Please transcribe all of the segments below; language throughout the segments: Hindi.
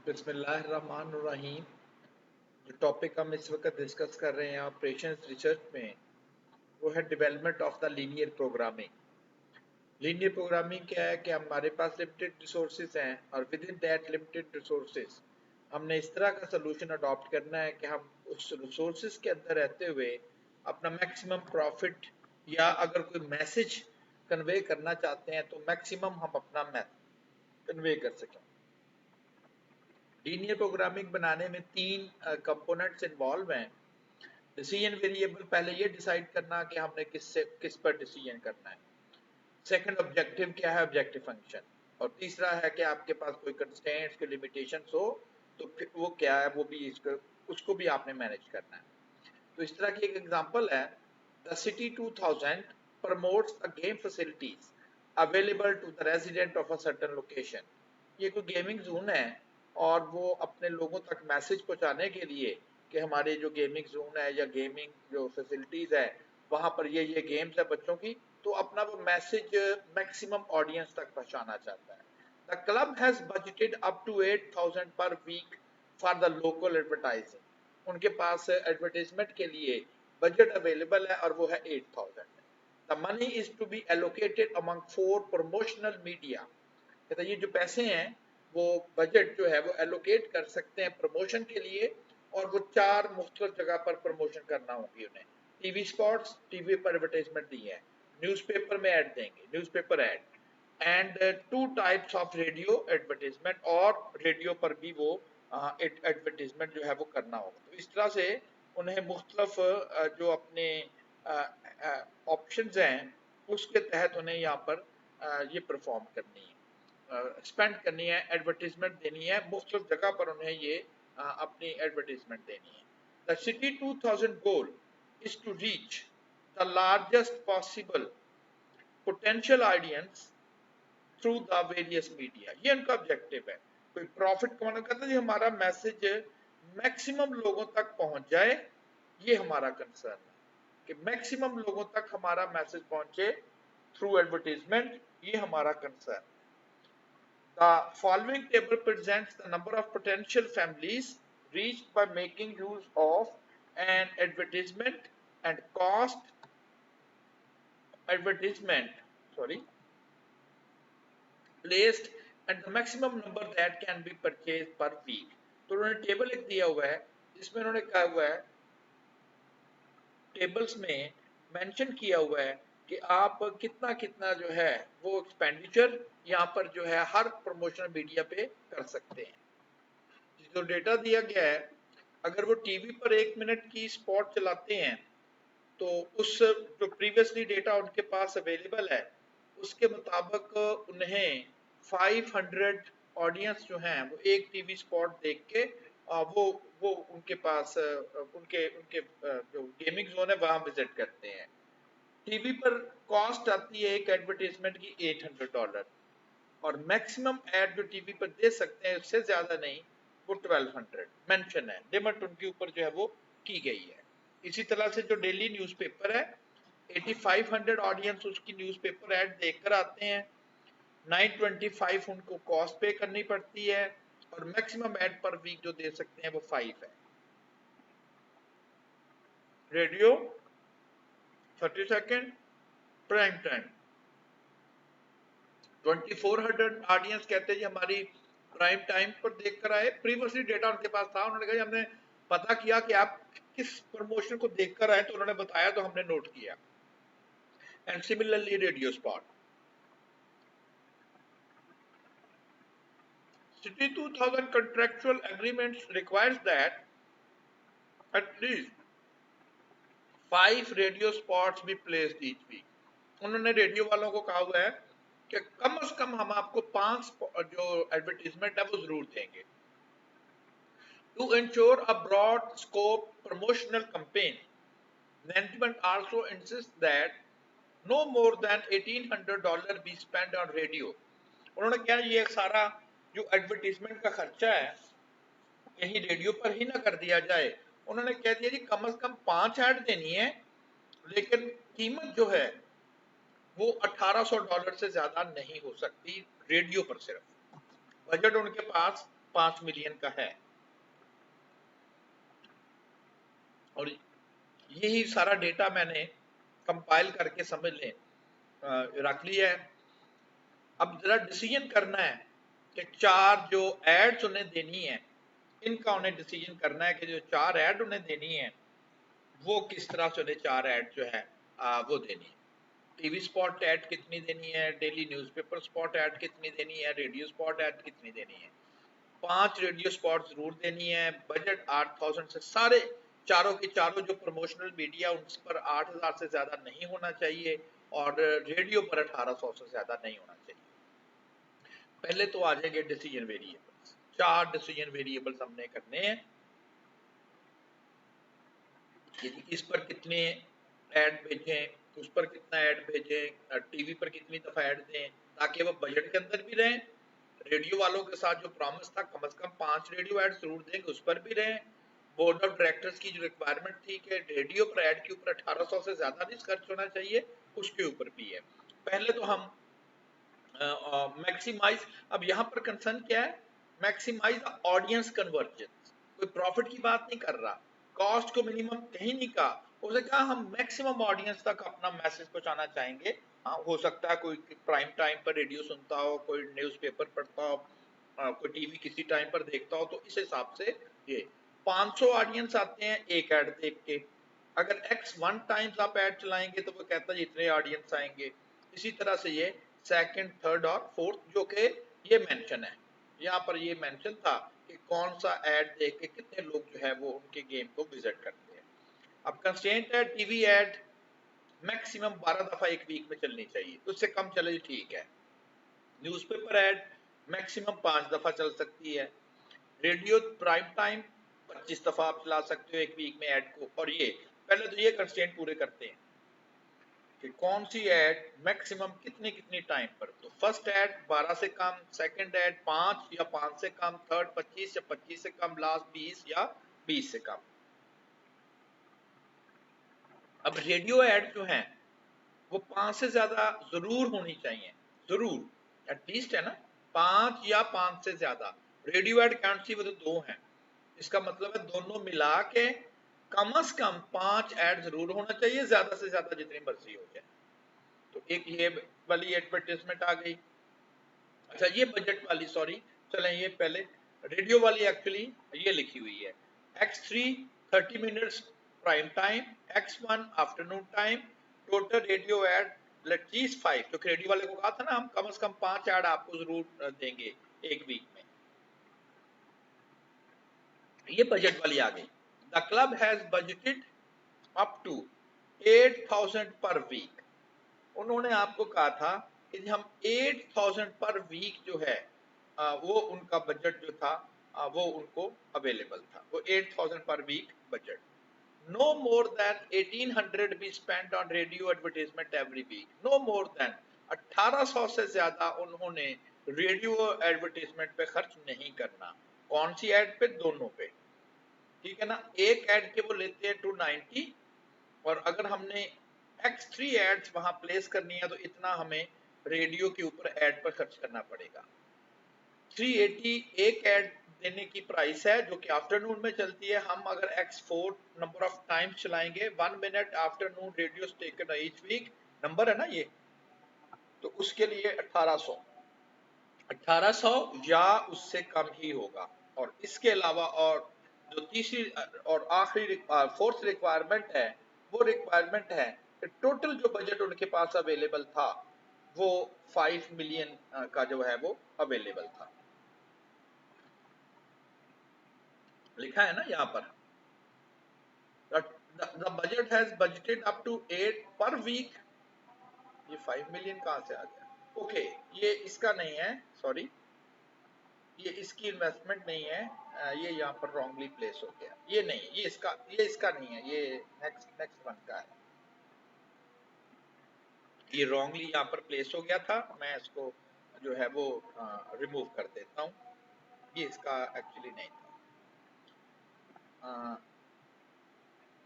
बिस्मिल्लाहिर्रहमानिर्रहीम। जो टॉपिक हम इस वक्त डिस्कस कर रहे हैं ऑपरेशंस रिसर्च में, वो है development of the linear programming. Linear programming क्या है कि हमारे पास लिमिटेड रिसोर्सेज हैं और with in that limited resources हमने इस तरह का सोल्यूशन अडॉप्ट करना है कि हम उस रिसोर्सेज के अंदर रहते हुए अपना मैक्सिमम प्रॉफिट या अगर कोई मैसेज कन्वे करना चाहते हैं तो मैक्सिमम हम अपना कन्वे कर सकें। लीनियर प्रोग्रामिंग बनाने में तीन कंपोनेंट्स इन्वॉल्व हैं। डिसीजन वेरिएबल, पहले ये डिसाइड करना कि हमने किस पर डिसीजन करना है। सेकंड, ऑब्जेक्टिव क्या है, ऑब्जेक्टिव फंक्शन। और तीसरा है कि आपके पास कोई कंस्ट्रेंट्स, कोई लिमिटेशंस हो तो फिर वो क्या है, वो भी उसको भी आपने मैनेज करना है। तो इस तरह की एक एग्जांपल है, the city 2000 promotes the game facilities available to the resident of a certain location. ये कोई गेमिंग जोन है और वो अपने लोगों तक मैसेज पहुंचाने के लिए कि हमारे जो गेमिंग जोन है या गेमिंग जो फैसिलिटीज है वहां पर ये गेम्स है बच्चों की, तो अपना वो मैसेज मैक्सिमम ऑडियंस तक पहुंचाना चाहता है। The club has budgeted up to 8000 per week for the local advertising. उनके पास एडवर्टाइजमेंट के लिए बजट अवेलेबल है और वो है 8000। The money is to be allocated among 4 promotional media. कहता ये जो पैसे हैं वो बजट जो है वो एलोकेट कर सकते हैं प्रमोशन के लिए, और वो 4 मुख्तलिफ जगह पर प्रमोशन करना होगी उन्हें। टीवी स्पॉट्स, टीवी पर एडवर्टाइजमेंट दी है, न्यूज़पेपर में ऐड देंगे, newspaper ad, and 2 types of radio advertisement, और रेडियो पर भी वो एडवर्टाइजमेंट जो है वो करना होगा। तो इस तरह से उन्हें मुख्तलिफ जो अपने ऑप्शंस हैं उसके तहत उन्हें यहाँ पर ये परफॉर्म करनी है, स्पेंड करनी है, एडवर्टीजमेंट देनी है, मुख्तलिफ जगह पर उन्हें ये अपनी एडवर्टीजमेंट देनी है। The city 2000 goal is to reach the largest possible potential audience through the various media. ये उनका ऑब्जेक्टिव है। कोई प्रॉफिट कमाना करता है, हमारा मैसेज मैक्सिमम लोगों तक पहुंच जाए, ये हमारा कंसर्न है कि मैक्सिमम लोगों तक हमारा मैसेज पहुंचे थ्रू एडवर्टीजमेंट, ये हमारा concern. The following table presents the number of potential families reached by making use of an advertisement and cost advertisement, placed, and the maximum number that can be purchased per week। तो उन्होंने टेबल एक दिया हुआ है जिसमें उन्होंने कहा हुआ है, टेबल्स में मेंशन किया हुआ है कि आप कितना कितना जो है वो एक्सपेंडिचर यहाँ पर जो है हर प्रमोशनल मीडिया पे कर सकते हैं। जो डेटा दिया गया है, अगर वो टीवी पर 1 मिनट की स्पॉट चलाते हैं तो उस जो प्रीवियसली डेटा उनके पास अवेलेबल है उसके मुताबिक उन्हें 500 ऑडियंस जो हैं वो एक टीवी स्पॉट देख के वो उनके पास उनके उनके जो गेमिंग जोन है वहां विजिट करते हैं। टीवी पर कॉस्ट आती है एक एडवर्टाइजमेंट की $800, और मैक्सिमम एड जो टीवी पर दे सकते हैं उससे ज्यादा नहीं, वो 1200 मेंशन है, लिमिट उनके ऊपर जो है वो की गई है। इसी तरह से जो डेली न्यूज़पेपर है, 8500 ऑडियंस उसकी न्यूज़पेपर ऐड देखकर आते हैं, 925 उनको कॉस्ट पे करनी पड़ती है, और मैक्सिमम ऐड पर वीक जो दे सकते हैं वो 5 है। Radio 30 second, prime time 2400 audience कहते हैं जी हमारी प्राइम टाइम पर देख कर आए। प्रीवियसली डेटा उनके पास था, उन्होंने कहा हमने पता किया कि आप किस प्रमोशन को देख कर आए, तो उन्होंने बताया तो हमने नोट किया। And similarly radio spot, City 2000 contractual agreements requires that at least 5 radio spots be placed each week। उन्होंने रेडियो वालों को कहा हुआ है कि कम से कम हम आपको 5 जो एडवर्टीजमेंट है वो जरूर देंगे। To ensure a broad scope promotional campaign, management also insists that no more than $1800 be spent on radio। उन्होंने क्या ये सारा जो एडवर्टीजमेंट का खर्चा है कहीं रेडियो पर ही ना कर दिया जाए। उन्होंने कह दिया जी कम से कम 5 ऐड देनी है, लेकिन कीमत जो है वो $1800 से ज्यादा नहीं हो सकती रेडियो पर सिर्फ। बजट उनके पास 5 मिलियन का है। और यही सारा डेटा मैंने कंपाइल करके समझ लें रख लिया है। अब जरा डिसीजन करना है कि 4 जो एड्स उन्हें देनी है, इनका उन्हें डिसीजन करना है कि जो 4 ऐड उन्हें देनी है वो किस तरह से उन्हें 4 ऐड जो है वो देनी है। टीवी स्पॉट ऐड कितनी देनी है, डेली न्यूज़पेपर स्पॉट ऐड कितनी देनी है, रेडियो स्पॉट ऐड कितनी देनी है। 5 रेडियो स्पॉट जरूर देनी है। बजट 8000 से, सारे चारों के चारों जो प्रमोशनल मीडिया उस पर 8000 से ज्यादा नहीं होना चाहिए और रेडियो पर 1800 से ज्यादा नहीं होना चाहिए। पहले तो आ जाएंगे डिसीजन वेरिएबल्स। 4 डिसीजन वेरिएबल्स हमने करने हैं कि इस पर कितने ऐड भेजें, उस पर कितना ऐड भेजें, टीवी पर कितनी दफा ऐड दें, ताकि वो बजट के अंदर भी रहें। रेडियो वालों के साथ जो प्रॉमिस था कम से कम 5 रेडियो ऐड जरूर देंगे, उस पर भी रहें। बोर्ड ऑफ डायरेक्टर्स की जो रिक्वायरमेंट थी कि रेडियो पर ऐड के ऊपर 1800 से ज्यादा नहीं खर्च होना चाहिए, उसके ऊपर भी है। पहले तो हम मैक्सिमाइज, अब यहाँ पर कंसर्न क्या है, मैक्सिमाइज ऑडियंस कन्वर्जेंस। कोई प्रॉफिट की बात नहीं कर रहा, कॉस्ट को मिनिमम कहीं नहीं कहा, उसने कहा हम मैक्सिमम ऑडियंस तक अपना मैसेज पहुंचाना चाहेंगे। हाँ, हो सकता है कोई प्राइम टाइम पर रेडियो सुनता हो, कोई न्यूज़पेपर पढ़ता हो, कोई टीवी किसी टाइम पर देखता हो, तो इस हिसाब से ये 500 ऑडियंस आते हैं एक ऐड देख के। अगर x 1 टाइम्स आप ऐड चलाएंगे तो वो कहता है इतने ऑडियंस आएंगे। इसी तरह से ये सेकंड, थर्ड और फोर्थ, जो कि ये मेंशन है, यहाँ पर ये मेंशन था कि कौन सा ऐड देख के कितने लोग जो है वो उनके गेम को विजिट करते हैं। अब कंस्ट्रेंट है टीवी ऐड मैक्सिमम 12 दफा एक वीक में चलनी चाहिए, उससे कम चले ठीक है। न्यूज़पेपर ऐड मैक्सिमम 5 दफा चल सकती है। रेडियो प्राइम टाइम 25 दफा आप चला सकते हो एक वीक में ऐड को। और ये पहले तो ये कंस्ट्रेंट पूरे करते हैं कि कौन सी ऐड मैक्सिमम कितनी कितनी टाइम पर। तो फर्स्ट ऐड 12 से कम, सेकंड ऐड 5 या 5 से कम, थर्ड 25 या 25 से कम, लास्ट 20 या 20 से कम। अब रेडियो ऐड जो है वो 5 से ज्यादा जरूर होनी चाहिए, जरूर एटलीस्ट, है ना, 5 या 5 से ज्यादा। रेडियो ऐड कौन सी, वो तो 2 हैं। इसका मतलब है दोनों मिला के कम से कम 5 ऐड जरूर होना चाहिए, ज्यादा से ज्यादा जितनी मर्जी हो जाए। तो एक ये वाली एडवर्टाइजमेंट आ गई। अच्छा, ये बजट वाली, सॉरी, चलें ये पहले रेडियो वाली एक्चुअली ये लिखी हुई है X3 30 minutes prime time, X1 afternoon time, total radio add let's 5। क्योंकि रेडियो वाले को कहा था ना हम कम से कम 5 ऐड आपको जरूर देंगे एक वीक में। ये बजट वाली आ गई। The club has budgeted up to 8000 per week. उन्होंने आपको कहा था कि हम 8000 पर वीक जो है वो उनका बजट जो था वो उनको अवेलेबल था, वो 8000 per week budget. No more than 1800 be spent on radio advertisement every week. No more than 1800 से ज्यादा उन्होंने रेडियो एडवर्टाइजमेंट पे खर्च नहीं करना। कौन सी एड पे, दोनों पे, ठीक है ना। एक एड के वो लेते हैं 290, और अगर हमने X3 एड्स वहां प्लेस करनी है तो इतना हमें रेडियो के ऊपर एड पर खर्च करना पड़ेगा। 380 एक एड देने की प्राइस है जो कि आफ्टरनून में चलती है। हम अगर X4 नंबर ऑफ टाइम्स चलाएंगे, 1 minute afternoon radio taken each week, number है ना ये, तो उसके लिए 1800 या उससे कम ही होगा। और इसके अलावा और जो तीसरी और आखिरी फोर्थ रिक्वायरमेंट है, वो रिक्वायरमेंट है कि टोटल जो बजट उनके पास अवेलेबल था वो 5 मिलियन का जो है वो अवेलेबल था। लिखा है ना यहाँ पर, the budget has budgeted up to 8 per week. ये 5 मिलियन कहाँ से आ गया? ओके, ये इसका नहीं है, सॉरी, ये इसकी इन्वेस्टमेंट नहीं है, ये यहाँ पर रॉन्गली प्लेस हो गया। ये नहीं, ये इसका नहीं है, ये नेक्स्ट नेक्स्ट वन का है। ये रॉन्गली यहाँ पर प्लेस हो गया था, मैं इसको जो है वो रिमूव कर देता हूँ। ये इसका एक्चुअली नहीं था।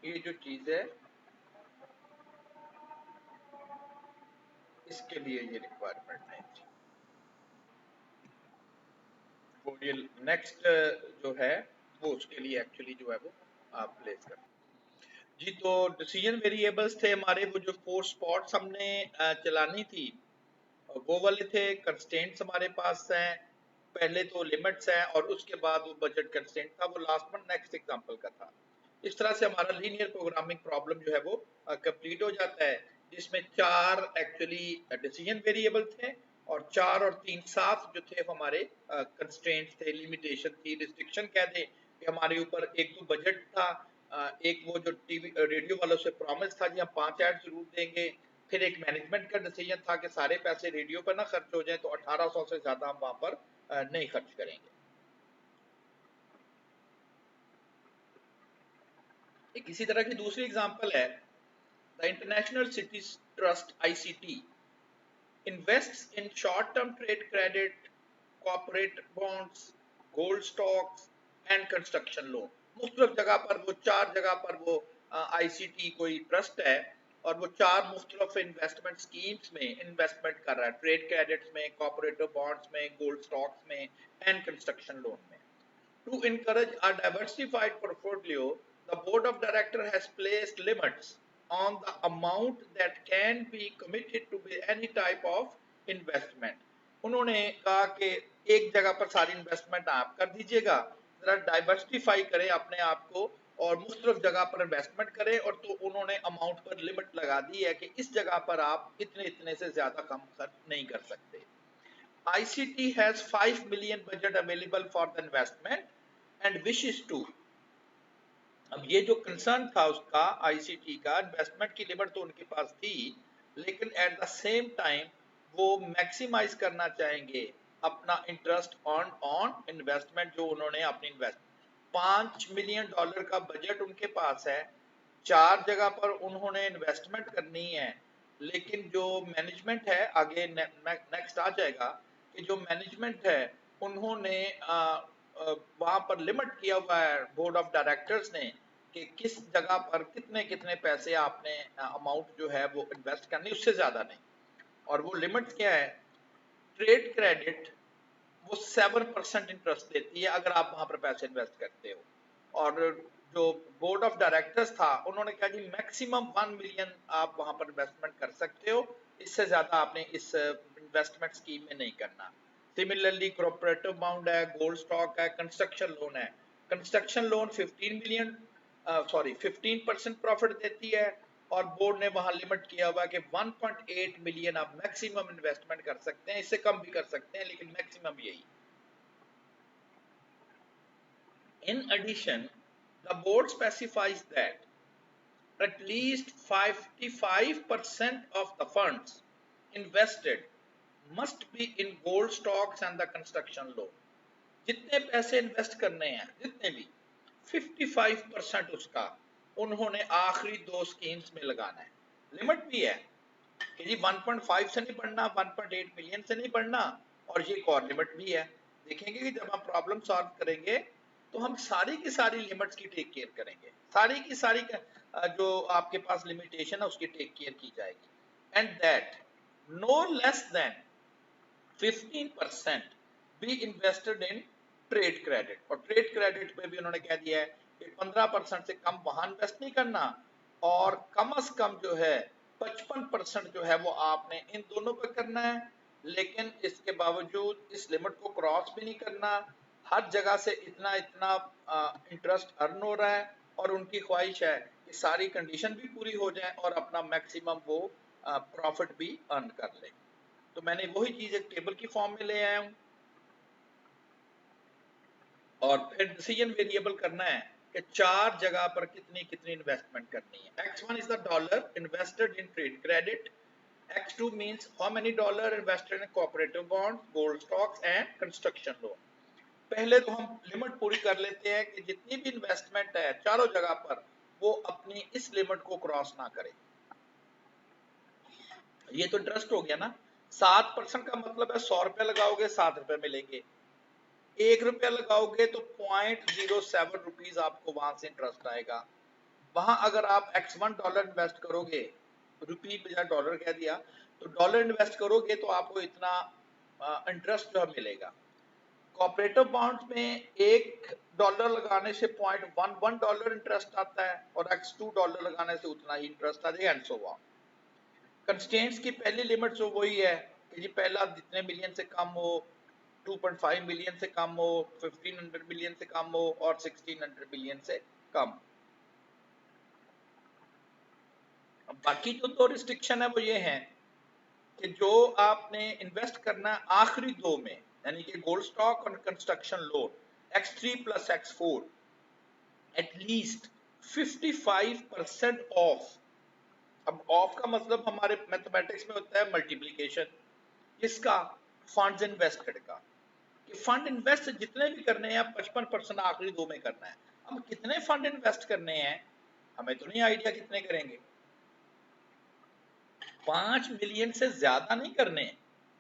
ये जो चीज है इसके लिए ये रिक्वायरमेंट नहीं थी। वो ये नेक्स्ट जो है वो उसके लिए एक्चुअली जो है वो आप प्लेस कर जी। तो डिसीजन वेरिएबल्स थे हमारे, वो जो 4 स्पॉट्स हमने चलानी थी वो वाले थे। कंस्ट्रेंट्स हमारे पास हैं, पहले तो लिमिट्स हैं और उसके बाद वो बजट कंस्ट्रेंट था, वो लास्ट में नेक्स्ट एग्जांपल का था। इस तरह से हमारा लीनियर प्रोग्रामिंग प्रॉब्लम जो है वो कंप्लीट हो जाता है, जिसमें 4 एक्चुअली डिसीजन वेरिएबल थे और 4 और 3 7 जो थे वो हमारे कंस्ट्रेंट्स थे, लिमिटेशन थी, रिस्ट्रिक्शन कह दें कि हमारे ऊपर। एक तो बजट था, एक वो जो टीवी रेडियो वालों से प्रॉमिस था कि हम 5 ऐड जरूर देंगे। फिर एक मैनेजमेंट का डिसीजन था कि सारे पैसे रेडियो पर ना खर्च हो जाए, तो 1800 से ज्यादा हम वहां पर नहीं खर्च करेंगे। एक इसी तरह की दूसरी एग्जांपल है, the international cities trust ICT invests in short-term trade credit, corporate bonds, gold stocks and construction loan। मुख्तलिफ जगह पर वो 4 जगह पर वो आईसीटी कोई ट्रस्ट है और वो 4 मुख्तलिफ इन्वेस्टमेंट स्कीम्स में इन्वेस्टमेंट कर रहा है, ट्रेड क्रेडिट्स में, कॉर्पोरेटिव बॉन्ड्स में, गोल्ड स्टॉक्स में एंड कंस्ट्रक्शन लोन में। To encourage a diversified portfolio, the board of directors has placed limits on the amount that can be committed to any type of investment। उन्होंने कहा कि एक जगह पर सारी इन्वेस्टमेंट आप कर दीजिएगा, जरा डाइवर्सिफाई करें अपने आप को और मुख्तलिफ जगह पर इन्वेस्टमेंट करें। और तो उन्होंने अमाउंट पर लिमिट लगा दी है कि इस जगह पर आप इतने इतने से ज्यादा कम खर्च नहीं कर सकते। ICT has 5 million budget available for the investment and wishes to। अब ये जो कंसर्न था उसका आईसीटी का, इन्वेस्टमेंट की लिमिट तो उनके पास थी, लेकिन एट द सेम टाइम वो मैक्सिमाइज करना चाहेंगे अपना इंटरेस्ट ऑन ऑन इन्वेस्टमेंट जो उन्होंने अपनी इन्वेस्ट। $5 मिलियन का बजट उनके पास है, 4 जगह पर उन्होंने इन्वेस्टमेंट करनी है, लेकिन जो मैनेजमेंट है, आगे नेक्स्ट आ जाएगा कि जो मैनेजमेंट है उन्होंने वहां पर लिमिट किया हुआ है बोर्ड ऑफ डायरेक्टर्स ने कि किस जगह पर कितने कितने पैसे आपने अमाउंट जो है वो इन्वेस्ट करनी, उससे ज्यादा नहीं। और वो लिमिट क्या है, ट्रेड क्रेडिट वो 7% इंटरेस्ट देती है अगर आप वहां पर पैसे इन्वेस्ट करते हो। और जो बोर्ड ऑफ डायरेक्टर्स था उन्होंने कहा जी मैक्सिमम 1 मिलियन आप वहां पर इन्वेस्टमेंट कर सकते हो, इससे ज्यादा आपने इस इन्वेस्टमेंट स्कीम में नहीं करना। सिमिलरली कॉर्पोरेटिव बॉन्ड है, गोल्ड स्टॉक है, कंस्ट्रक्शन लोन है। कंस्ट्रक्शन लोन 15% प्रॉफिट देती है और बोर्ड ने वहां लिमिट किया हुआ कि 1.8 मिलियन आप मैक्सिमम इन्वेस्टमेंट कर सकते हैं, इससे कम भी कर सकते हैं लेकिन मैक्सिमम यही। In addition, the board specifies that at least 55% of the funds invested must be in gold stocks and the construction loan। जितने पैसे इन्वेस्ट करने हैं, जितने भी 55% उसका उन्होंने आखिरी 2 स्कीम्स में लगाना है। लिमिट भी है कि जी 1.5 से नहीं बढ़ना, 1.8 मिलियन से नहीं बढ़ना, और ये एक और लिमिट भी है। देखेंगे कि जब हम प्रॉब्लम सॉल्व करेंगे तो हम सारी की सारी लिमिट्स की टेक केयर करेंगे, सारी की सारी जो आपके पास लिमिटेशन है उसकी टेक केयर की जाएगी। And that no less than 15% be invested in trade credit. और ट्रेड क्रेडिट में भी उन्होंने कह दिया है कि 15% से कम वहां इन्वेस्ट नहीं करना, और कम से कम जो है 55% जो है वो आपने इन दोनों पे करना है। लेकिन इसके बावजूद इस लिमिट को क्रॉस भी नहीं करना, हर जगह से इतना इतना इंटरेस्ट अर्न हो रहा है, और उनकी ख्वाहिश है कि सारी कंडीशन भी पूरी हो जाए और अपना मैक्सिमम वो प्रॉफिट भी अर्न कर ले। तो मैंने वही चीज एक टेबल की फॉर्म में ले आया हूं, और फिर डिसीजन वेरिएबल करना है कि 4 जगह पर कितनी कितनी इन्वेस्टमेंट करनी है। x1 is the dollar invested in trade credit, x2 means how many dollar invested in cooperative bonds, gold stocks and construction loan। पहले तो हम लिमिट पूरी कर लेते हैं कि जितनी भी इन्वेस्टमेंट है चारों जगह पर वो अपनी इस लिमिट को क्रॉस ना करे। ये तो इंटरेस्ट हो गया ना, 7% का मतलब है 100 रुपए लगाओगे 7 रुपए मिलेंगे, 1 रुपया लगाओगे तो 0.07 रुपीज आपको वहां से इंटरेस्ट आएगा। वहां अगर आप x1 डॉलर इन्वेस्ट करोगे, रुपी बजाय डॉलर कह दिया, तो डॉलर इन्वेस्ट करोगे तो आपको इतना इंटरेस्ट जो मिलेगा। कोऑपरेटिव बॉन्ड्स में $1 लगाने से $0.11 इंटरेस्ट आता है और $2 लगाने से उतना ही इंटरेस्ट आ जाएगा एंड सो ऑन। कंस्ट्रेंट्स की पहली लिमिट जो वही है कि जी पहला जितने मिलियन से कम हो, 2.5 मिलियन से कम हो, 1500 मिलियन से कम हो और 1600 मिलियन से कम। बाकी जो दो रिस्ट्रिक्शन है वो ये है कि जो आपने इन्वेस्ट करना है आखिरी दो में, यानी कि गोल्ड स्टॉक और construction loan X3 plus X4, at least 55% of. अब ऑफ का मतलब हमारे मैथमेटिक्स में होता है मल्टीप्लीकेशन, किसका? फंड्स इन्वेस्टेड का। कि फंड इन्वेस्ट जितने भी करने हैं 55% आखिरी दो में करना है। अब कितने फंड इन्वेस्ट करने हैं हमें तो नहीं आइडिया कितने करेंगे, 5 मिलियन से ज्यादा नहीं करने हैं,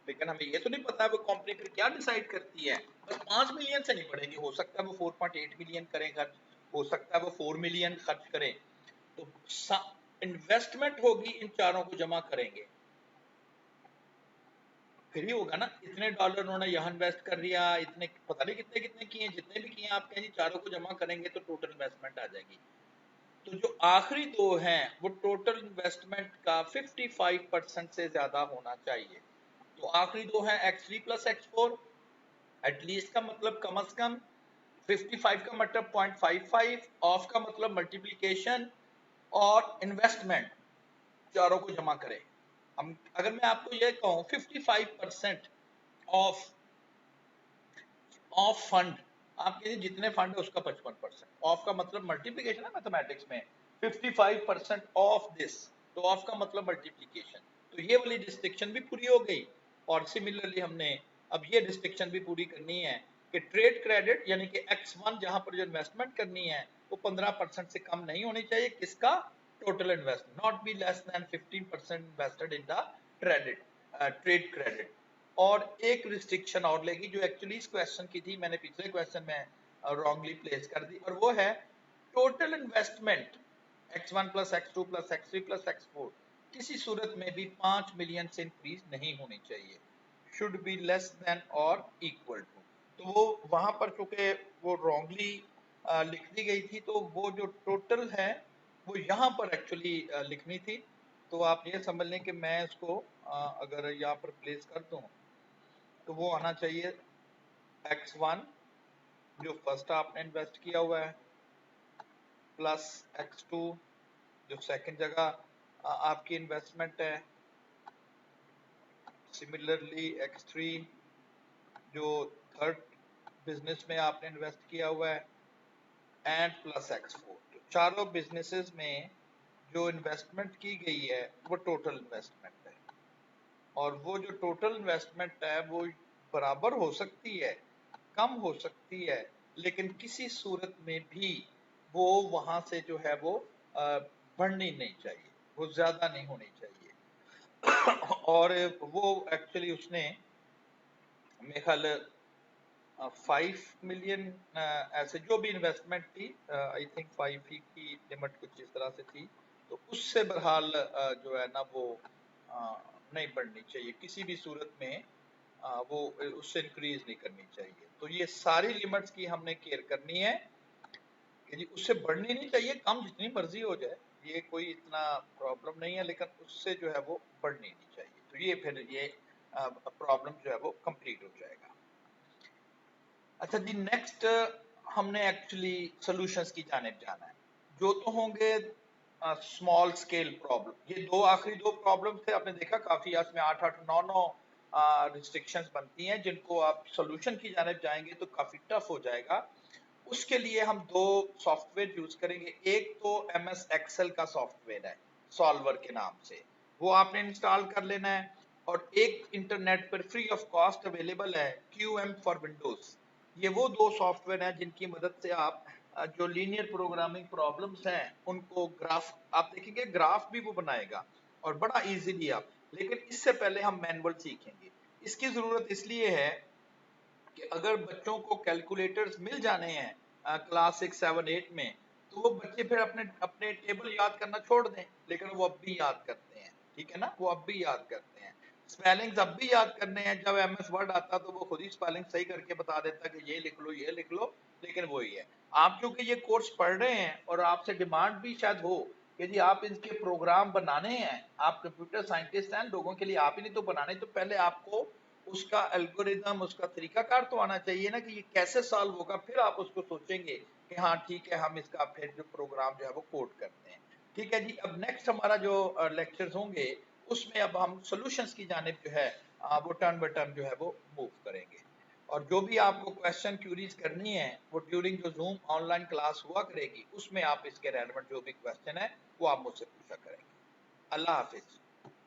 लेकिन हमें ये तो नहीं पता वो कंपनी फिर क्या डिसाइड करती है। बस 5 मिलियन से नहीं बढ़ेंगे, हो सकता है वो 4.8 मिलियन करें खर्च, हो सकता है वो 4 मिलियन खर्च करें। तो इन्वेस्टमेंट होगी, इन चारों को जमा करेंगे फिर ही होगा ना। इतने डॉलर उन्होंने यहाँ इन्वेस्ट कर दिया, इतने पता नहीं कितने कितने किए, जितने भी किए आप कहें चारों को जमा करेंगे तो टोटल इन्वेस्टमेंट आ जाएगी। तो जो आखिरी दो हैं वो टोटल इन्वेस्टमेंट का 55% से ज्यादा होना चाहिए। तो आखिरी दो हैं X3 प्लस X4, एटलीस्ट का मतलब कम से कम, 55 का मतलब 0.55, ऑफ का मतलब मल्टीप्लीकेशन, और इन्वेस्टमेंट चारों को जमा करें। हम अगर मैं आपको ये कहूं 55% ऑफ ऑफ फंड, आप कहिए जितने फंड है उसका 55%, ऑफ का मतलब मल्टीप्लीकेशन है मैथमेटिक्स में, 55% ऑफ दिस, तो ऑफ का मतलब मल्टीप्लीकेशन। तो ये वाली डिस्टिंक्शन भी पूरी हो गई। और सिमिलरली हमने अब ये डिस्टिंक्शन भी पूरी करनी है कि ट्रेड क्रेडिट यानी कि X1 जहां पर जो इन्वेस्टमेंट करनी है वो 15% से कम नहीं होनी चाहिए, किसका? Total investment, not be less than 15% invested in the trade credit. और एक रिस्ट्रिक्शन और लेगी जो एक्चुअली इस क्वेश्चन की थी, मैंने पिछले क्वेश्चन में रॉन्गली प्लेस कर दी, और वो है total investment X1 plus X2 plus X3 plus X4 किसी सूरत में भी 5 मिलियन से इंक्रीज नहीं होनी चाहिए, शुड बी लेस देन और इक्वल टू। तो वो वहां पर चूंकि वो रॉन्गली लिख दी गई थी, तो वो जो टोटल है वो यहाँ पर एक्चुअली लिखनी थी। तो आप ये समझ लें कि मैं इसको अगर यहाँ पर प्लेस कर दूं तो वो आना चाहिए X1 जो फर्स्ट आपने इन्वेस्ट किया हुआ है, प्लस X2 जो सेकंड जगह आपकी इन्वेस्टमेंट है, सिमिलरली X3 जो थर्ड बिजनेस में आपने इन्वेस्ट किया हुआ है, एंड प्लस X4। तो चारों बिजनेसेस में जो इन्वेस्टमेंट की गई है वो टोटल इन्वेस्टमेंट है, और वो जो टोटल इन्वेस्टमेंट है वो बराबर हो सकती है, कम हो सकती है, लेकिन किसी सूरत में भी वो वहां से जो है वो बढ़नी नहीं चाहिए, वो ज्यादा नहीं होनी चाहिए। और वो एक्चुअली उसने मेरे ख्याल 5 मिलियन ऐसे जो भी इन्वेस्टमेंट थी, आई थिंक 5 ही की लिमिट कुछ इस तरह से थी, तो उससे बहरहाल जो है ना वो नहीं बढ़नी चाहिए किसी भी सूरत में, वो उससे इंक्रीज नहीं करनी चाहिए। तो ये सारी लिमिट्स की हमने केयर करनी है कि जी उससे बढ़नी नहीं चाहिए, कम जितनी मर्जी हो जाए, ये कोई इतना प्रॉब्लम नहीं है, लेकिन उससे जो है वो बढ़नी नहीं चाहिए। तो ये फिर ये प्रॉब्लम जो है वो कंप्लीट हो जाएगा। अच्छा जी, नेक्स्ट हमने एक्चुअली सॉल्यूशंस की जानिब जाना है, जो तो होंगे स्मॉल स्केल प्रॉब्लम। ये दो आखिरी दो प्रॉब्लम थे, आपने देखा काफी इसमें 8-8 9-9 रिस्ट्रिक्शंस बनती हैं, जिनको आप सॉल्यूशन की जानिब जाएंगे तो काफी टफ हो जाएगा। उसके लिए हम दो सॉफ्टवेयर यूज करेंगे। एक तो MS एक्सेल का सॉफ्टवेयर है सॉल्वर के नाम से, वो आपने इंस्टॉल कर लेना है। और एक इंटरनेट पर फ्री ऑफ कॉस्ट अवेलेबल है QM फॉर विंडोज। ये वो दो सॉफ्टवेयर हैं जिनकी मदद से आप जो लीनियर प्रोग्रामिंग प्रॉब्लम्स हैं उनको ग्राफ, आप देखेंगे ग्राफ भी वो बनाएगा और बड़ा इजीली आप। लेकिन इससे पहले हम मैनुअल सीखेंगे। इसकी जरूरत इसलिए है कि अगर बच्चों को कैलकुलेटर्स मिल जाने हैं क्लास 6, 7, 8 में, तो वो बच्चे फिर अपने अपने टेबल याद करना छोड़ दें, लेकिन वो अब भी याद करते हैं, ठीक है ना, वो अब भी याद करते हैं। स्पेलिंग्स अब भी याद करने हैं, जब एमएस वर्ड आता तो वो खुद ही स्पेलिंग सही करके बता देता कि ये लिख लो ये लिख लो, लेकिन वही है। आप क्योंकि ये कोर्स पढ़ रहे हैं और आपसे डिमांड भी शायद हो कि जी आप इनके प्रोग्राम बनाने हैं, आप कंप्यूटर साइंटिस्ट हैं, लोगों के लिए आप ही नहीं तो बनाने, तो पहले आपको उसका एल्गोरिदम, उसका तरीकाकार तो आना चाहिए ना कि ये कैसे सॉल्व होगा, फिर आप उसको सोचेंगे कि हाँ ठीक है हम इसका फिर जो प्रोग्राम जो है वो कोड करते हैं। ठीक है जी, अब नेक्स्ट हमारा जो लेक्चर्स होंगे उसमें अब हम सॉल्यूशंस की जानिब जो है वो टर्न बाय टर्न जो है वो मूव करेंगे। और जो भी आपको क्वेश्चन क्यूरीज करनी है वो ड्यूरिंग जो जूम ऑनलाइन क्लास हुआ करेगी उसमें आप इसके रेलेवेंट जो भी क्वेश्चन है वो आप मुझसे पूछा करेंगे। अल्लाह हाफिज।